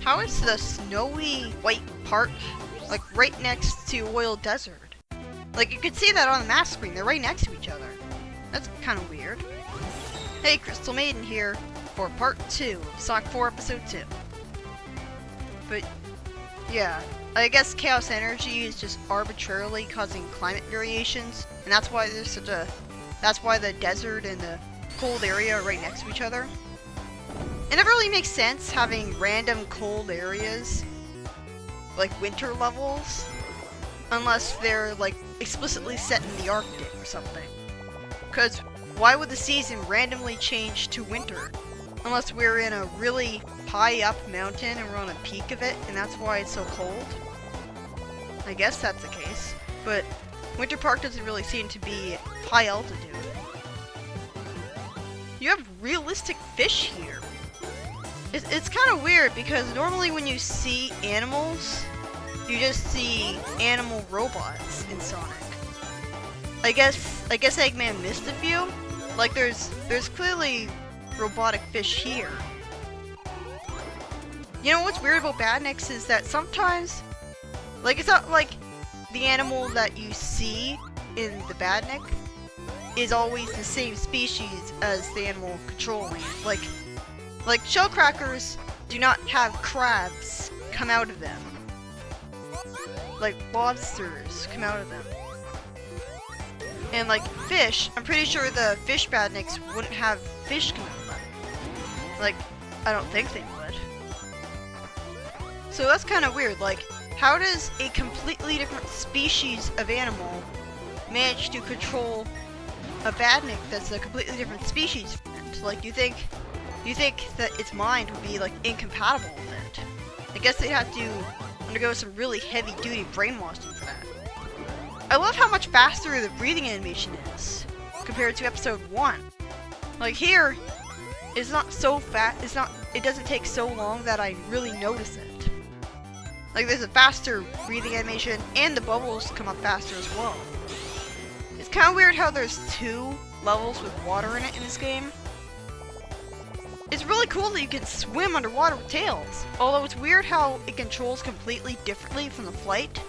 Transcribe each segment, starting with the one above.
How is the snowy white part like right next to oil desert? Like you can see that on the map screen, they're right next to each other. That's kind of weird. Hey, Crystal Maiden here for part 2 of Sonic 4 episode 2. But yeah, I guess chaos energy is just arbitrarily causing climate variations, and that's why that's why the desert and the cold area are right next to each other. It never really makes sense having random cold areas, like winter levels, unless they're like explicitly set in the Arctic or something. Because why would the season randomly change to winter? Unless we're in a really high up mountain and we're on a peak of it, and that's why it's so cold. I guess that's the case. But Winter Park doesn't really seem to be high altitude. You have realistic fish here. It's kind of weird because normally when you see animals, you just see animal robots in Sonic. I guess Eggman missed a few. Like there's clearly robotic fish here. You know what's weird about Badniks is that sometimes, like it's not like the animal that you see in the Badnik is always the same species as the animal controlling it. Like shellcrackers do not have crabs come out of them. Like lobsters come out of them. And like fish, I'm pretty sure the fish Badniks wouldn't have fish come out of them. Like, I don't think they would. So that's kind of weird. Like, how does a completely different species of animal manage to control a Badnik that's a completely different species from it? Like, you think that its mind would be like incompatible with it? I guess they'd have to undergo some really heavy-duty brainwashing for that. I love how much faster the breathing animation is compared to episode 1. Like here, it's not so fast. It doesn't take so long that I really notice it. Like there's a faster breathing animation, and the bubbles come up faster as well. It's kind of weird how there's 2 levels with water in it in this game. It's really cool that you can swim underwater with Tails, although it's weird how it controls completely differently from the flight.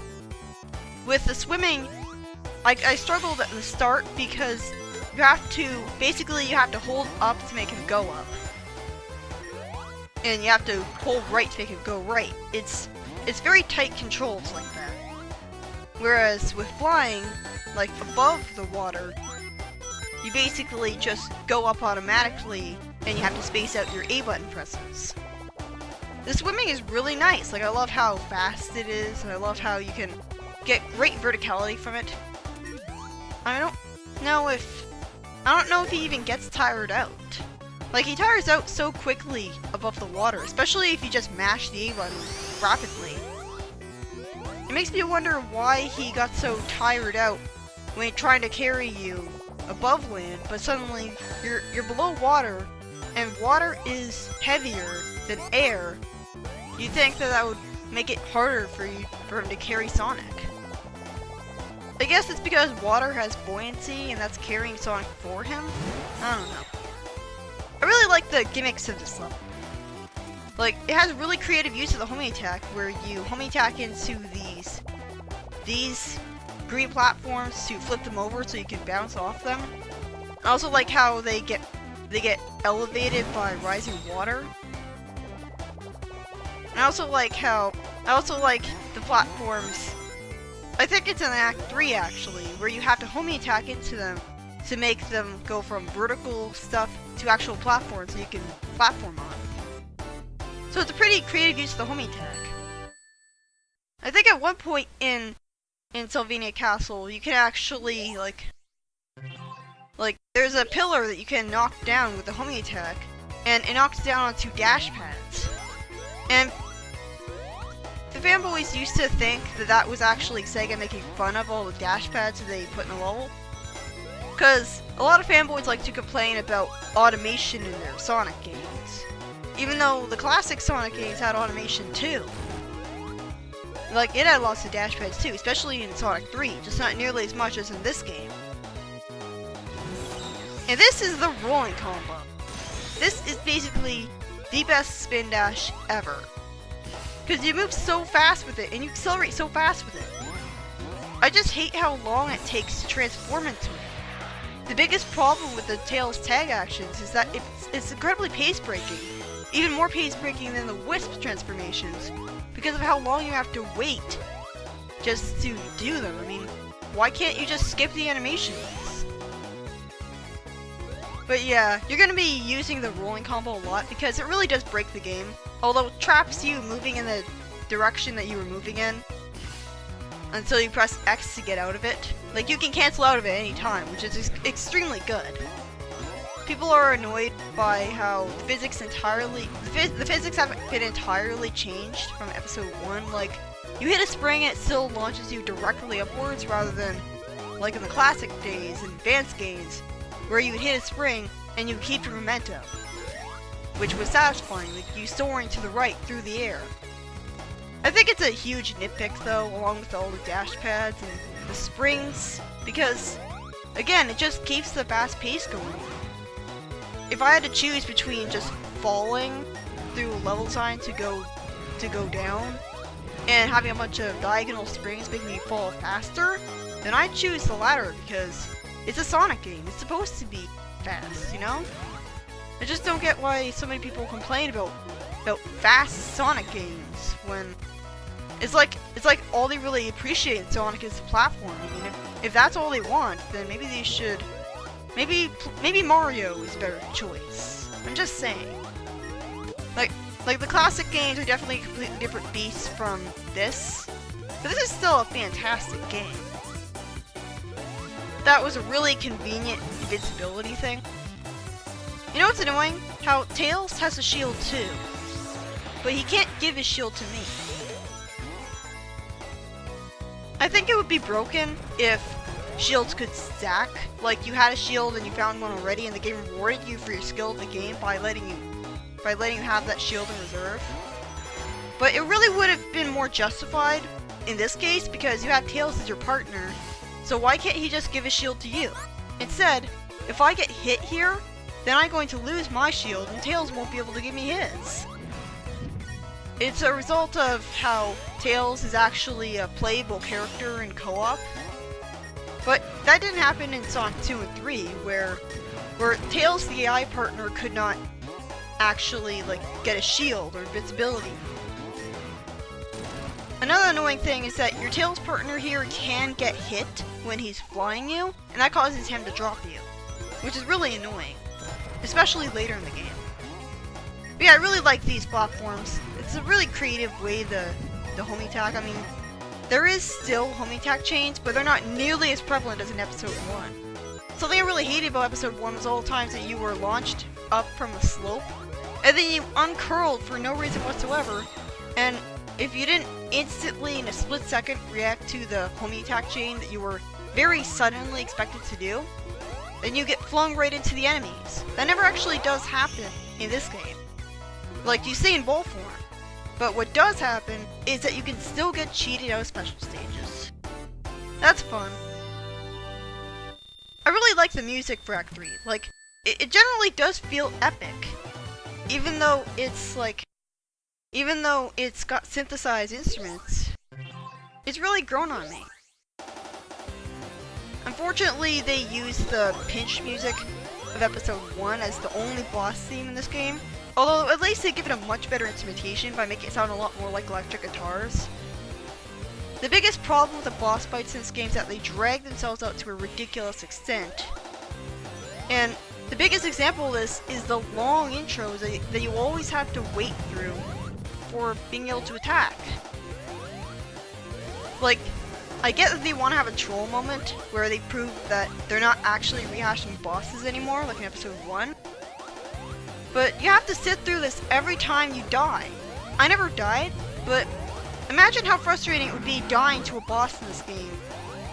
With the swimming, I struggled at the start because you have to hold up to make him go up. And you have to hold right to make him go right. It's very tight controls like that. Whereas with flying, like above the water, you basically just go up automatically and you have to space out your A button presses. The swimming is really nice. Like I love how fast it is, and I love how you can get great verticality from it. I don't know if he even gets tired out. Like he tires out so quickly above the water, especially if you just mash the A button rapidly. It makes me wonder why he got so tired out when trying to carry you above land, but suddenly you're below water, and water is heavier than air. You'd think that would make it harder for him to carry Sonic. I guess it's because water has buoyancy and that's carrying Sonic for him? I don't know. I really like the gimmicks of this level. Like, it has really creative use of the homing attack where you homing attack into these green platforms to flip them over so you can bounce off them. I also like how they get elevated by rising water. And I also like the platforms. I think it's in Act 3 actually, where you have to homing attack into them to make them go from vertical stuff to actual platforms so you can platform on. So it's a pretty creative use of the homing attack. I think at one point in Sylvania Castle, you can actually like there's a pillar that you can knock down with the homing attack, and it knocks down onto dash pads. And the fanboys used to think that was actually Sega making fun of all the dash pads that they put in the level. Because a lot of fanboys like to complain about automation in their Sonic games. Even though the classic Sonic games had automation too. Like, it had lots of dash pads too, especially in Sonic 3, just not nearly as much as in this game. And this is the rolling combo. This is basically the best spin dash ever. Because you move so fast with it, and you accelerate so fast with it. I just hate how long it takes to transform into it. The biggest problem with the Tails tag actions is that it's incredibly pace-breaking. Even more pace-breaking than the Wisp transformations, because of how long you have to wait just to do them. I mean, why can't you just skip the animations? But yeah, you're going to be using the rolling combo a lot because it really does break the game. Although it traps you moving in the direction that you were moving in until you press X to get out of it. Like, you can cancel out of it any time, which is extremely good. People are annoyed by how the physics haven't been entirely changed from episode 1. Like, you hit a spring and it still launches you directly upwards rather than like in the classic days and advanced games where you would hit a spring and you would keep your momentum, which was satisfying, like you soaring to the right through the air. I think it's a huge nitpick though, along with all the dash pads and the springs, because again, it just keeps the fast pace going. If I had to choose between just falling through a level design to go down and having a bunch of diagonal springs making me fall faster, then I'd choose the latter because it's a Sonic game. It's supposed to be fast, you know? I just don't get why so many people complain about fast Sonic games when it's like all they really appreciate in Sonic is the platform. I mean, if that's all they want, then maybe they should. Maybe Mario is a better choice. I'm just saying. Like the classic games are definitely a completely different beasts from this, but this is still a fantastic game. That was a really convenient invincibility thing. You know what's annoying? How Tails has a shield too, but he can't give his shield to me. I think it would be broken if shields could stack. Like you had a shield and you found one already, and the game rewarded you for your skill in the game by letting you have that shield in reserve. But it really would have been more justified in this case because you have Tails as your partner. So why can't he just give his shield to you? Instead, if I get hit here, then I'm going to lose my shield and Tails won't be able to give me his. It's a result of how Tails is actually a playable character in co-op. But that didn't happen in Sonic 2 and 3, where Tails, the AI partner, could not actually get a shield or invincibility. Another annoying thing is that your Tails partner here can get hit when he's flying you, and that causes him to drop you, which is really annoying, especially later in the game. But yeah, I really like these platforms. It's a really creative way the home attack. I mean, there is still home attack chains, but they're not nearly as prevalent as in episode 1. Something I really hated about episode 1 was all the times that you were launched up from a slope, and then you uncurled for no reason whatsoever, and if you didn't instantly, in a split second, react to the home attack chain that you were very suddenly expected to do, then you get flung right into the enemies. That never actually does happen in this game. Like, you stay in ball form. But what does happen is that you can still get cheated out of special stages. That's fun. I really like the music for Act 3. Like, it generally does feel epic. Even though it's got synthesized instruments, it's really grown on me. Unfortunately, they use the pinch music of episode 1 as the only boss theme in this game. Although, at least they give it a much better instrumentation by making it sound a lot more like electric guitars. The biggest problem with the boss fights in this game is that they drag themselves out to a ridiculous extent. And the biggest example of this is the long intros that you always have to wait through for being able to attack. Like, I get that they want to have a troll moment where they prove that they're not actually rehashing bosses anymore, like in episode 1. But you have to sit through this every time you die. I never died, but imagine how frustrating it would be dying to a boss in this game,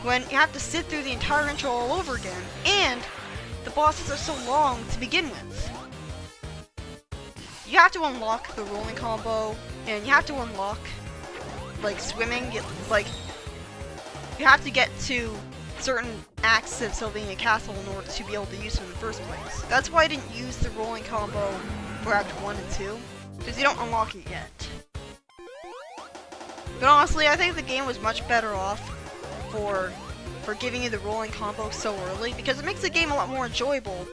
when you have to sit through the entire intro all over again, and the bosses are so long to begin with. You have to unlock the rolling combo, and you have to unlock, swimming, you have to get to certain acts of Sylvania Castle in order to be able to use them in the first place. That's why I didn't use the rolling combo for Act 1 and 2, because you don't unlock it yet. But honestly, I think the game was much better off for giving you the rolling combo so early, because it makes the game a lot more enjoyable,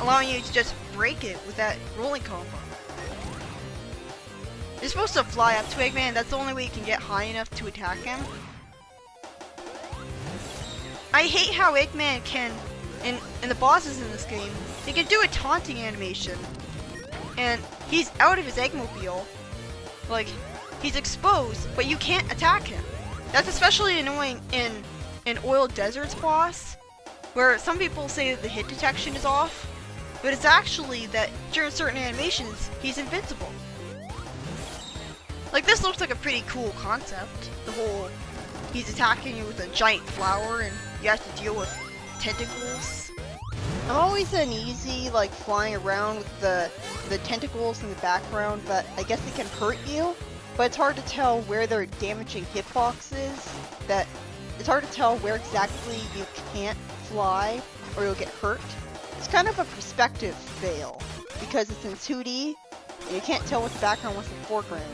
allowing you to just break it with that rolling combo. You're supposed to fly up to Eggman, that's the only way you can get high enough to attack him. I hate how Eggman can, and the bosses in this game, they can do a taunting animation. And he's out of his Eggmobile. Like, he's exposed, but you can't attack him. That's especially annoying in an Oil Deserts boss, where some people say that the hit detection is off, but it's actually that during certain animations, he's invincible. Like, this looks like a pretty cool concept. The whole, he's attacking you with a giant flower and you have to deal with tentacles. I'm always uneasy, like, flying around with the tentacles in the background, but I guess they can hurt you. But it's hard to tell where they're damaging hitboxes. It's hard to tell where exactly you can't fly or you'll get hurt. It's kind of a perspective fail, because it's in 2D, and you can't tell what's the background, what's the foreground.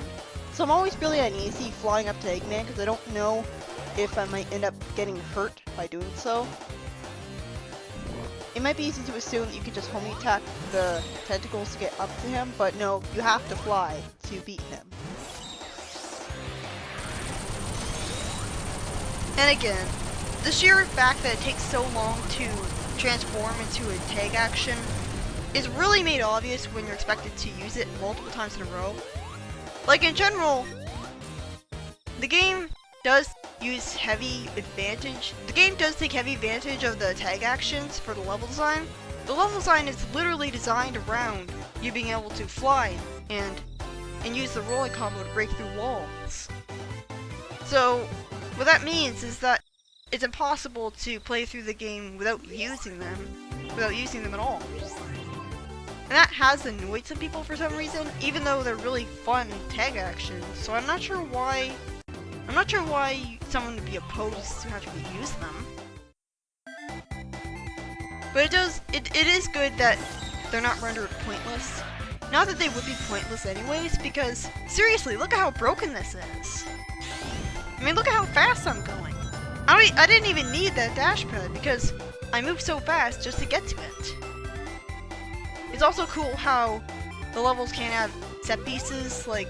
So I'm always really uneasy flying up to Eggman, because I don't know if I might end up getting hurt by doing so. It might be easy to assume that you can just homing attack the tentacles to get up to him, but no, you have to fly to beat him. And again, the sheer fact that it takes so long to transform into a tag action is really made obvious when you're expected to use it multiple times in a row. Like, in general, the game does use heavy advantage. The game does take heavy advantage of the tag actions for the level design. The level design is literally designed around you being able to fly and use the rolling combo to break through walls. So, what that means is that it's impossible to play through the game without using them at all. And that has annoyed some people for some reason, even though they're really fun tag actions. So I'm not sure why someone would be opposed to having to use them. But it is good that they're not rendered pointless. Not that they would be pointless anyways, because seriously, look at how broken this is. I mean, look at how fast I'm going. I didn't even need that dash pad because I moved so fast just to get to it. It's also cool how the levels can have set pieces, like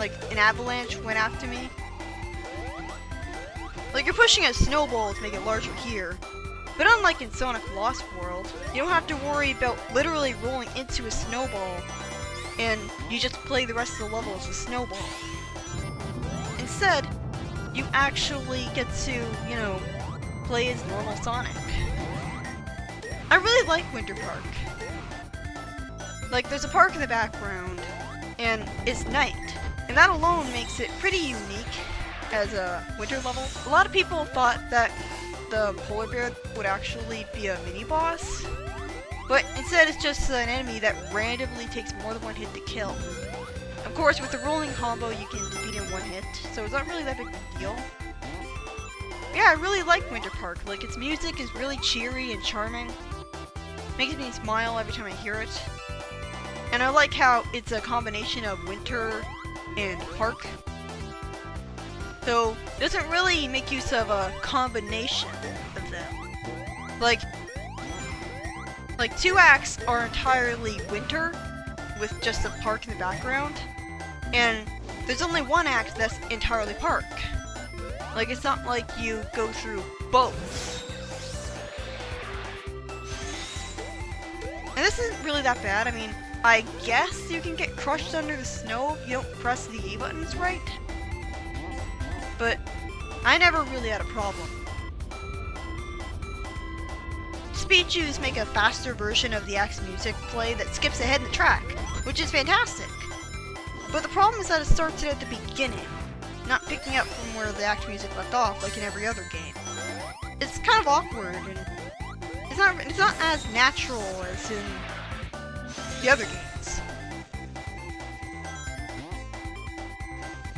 an avalanche went after me. Like, you're pushing a snowball to make it larger here, but unlike in Sonic Lost World, you don't have to worry about literally rolling into a snowball, and you just play the rest of the level as a snowball. Instead, you actually get to, you know, play as normal Sonic. I really like Winter Park. Like, there's a park in the background, and it's night, and that alone makes it pretty unique as a winter level. A lot of people thought that the polar bear would actually be a mini-boss, but instead it's just an enemy that randomly takes more than one hit to kill. Of course, with the rolling combo, you can defeat in one hit, so it's not really that big of a deal. Yeah, I really like Winter Park. Like, its music is really cheery and charming. Makes me smile every time I hear it. And I like how it's a combination of winter and park. So, it doesn't really make use of a combination of them. Like 2 acts are entirely winter, with just the park in the background. And there's only 1 act that's entirely park. Like, it's not like you go through both. And this isn't really that bad. I mean, I guess you can get crushed under the snow if you don't press the A buttons right. But I never really had a problem. Speed chews make a faster version of the act's music play that skips ahead in the track, which is fantastic. But the problem is that it starts it at the beginning, not picking up from where the act music left off like in every other game. It's kind of awkward, and it's not as natural as in the other games.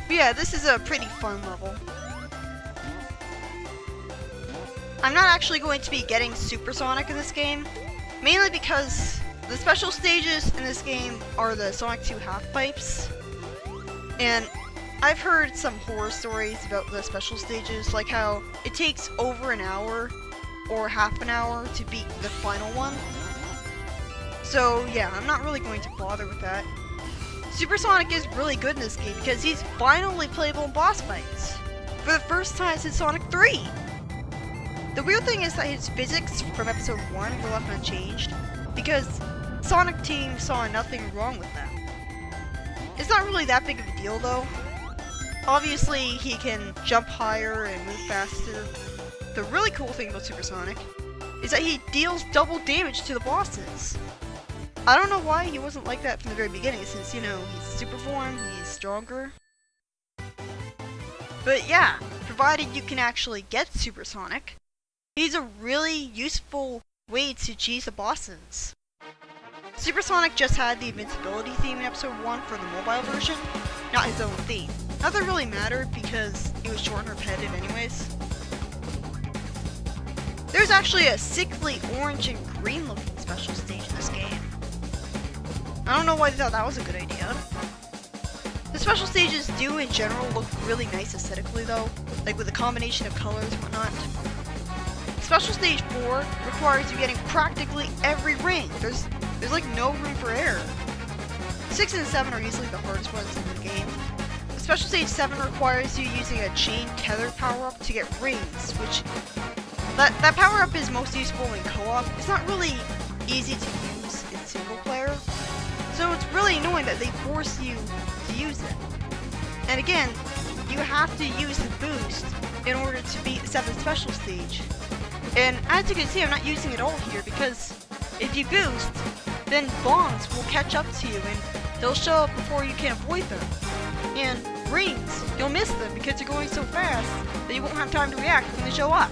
But yeah, this is a pretty fun level. I'm not actually going to be getting Supersonic in this game, mainly because the special stages in this game are the Sonic 2 half pipes, and I've heard some horror stories about the special stages, like how it takes over an hour or half an hour to beat the final one. So yeah, I'm not really going to bother with that. Supersonic is really good in this game because he's finally playable in boss fights. For the first time since Sonic 3! The weird thing is that his physics from episode 1 were left unchanged, because Sonic Team saw nothing wrong with them. It's not really that big of a deal though. Obviously, he can jump higher and move faster. The really cool thing about Supersonic is that he deals double damage to the bosses. I don't know why he wasn't like that from the very beginning, since, you know, he's super form, he's stronger. But yeah, provided you can actually get Supersonic, he's a really useful way to cheese the bosses. Supersonic just had the invincibility theme in episode 1 for the mobile version, not his own theme. Not that it really mattered because it was short and repetitive anyways. There's actually a sickly orange and green looking special stage in this game. I don't know why they thought that was a good idea. The special stages do in general look really nice aesthetically though, like with a combination of colors and whatnot. Special stage 4 requires you getting practically every ring. There's like no room for error. 6 and 7 are easily the hardest ones in the game. Special stage 7 requires you using a chain tether power-up to get rings, which that power-up is most useful in co-op. It's not really easy to use in single player, so it's really annoying that they force you to use it. And again, you have to use the boost in order to beat the 7th special stage. And as you can see, I'm not using it all here because if you boost, then bombs will catch up to you and they'll show up before you can avoid them. And rings, you'll miss them because you're going so fast that you won't have time to react when they show up.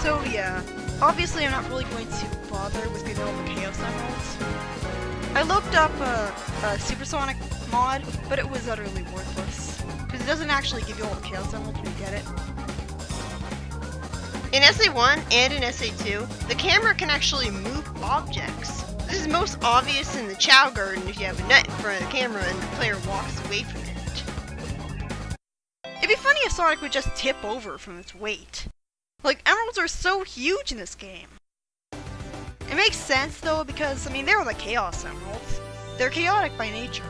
So yeah, obviously I'm not really going to bother with getting all the Chaos Emeralds. I looked up a Supersonic mod, but it was utterly worthless, because it doesn't actually give you all the Chaos Emeralds when you get it. In SA1 and in SA2, the camera can actually move objects. This is most obvious in the Chow Garden if you have a nut in front of the camera and the player walks away from it. It'd be funny if Sonic would just tip over from its weight. Like, emeralds are so huge in this game. It makes sense though because, I mean, they're the Chaos Emeralds. They're chaotic by nature.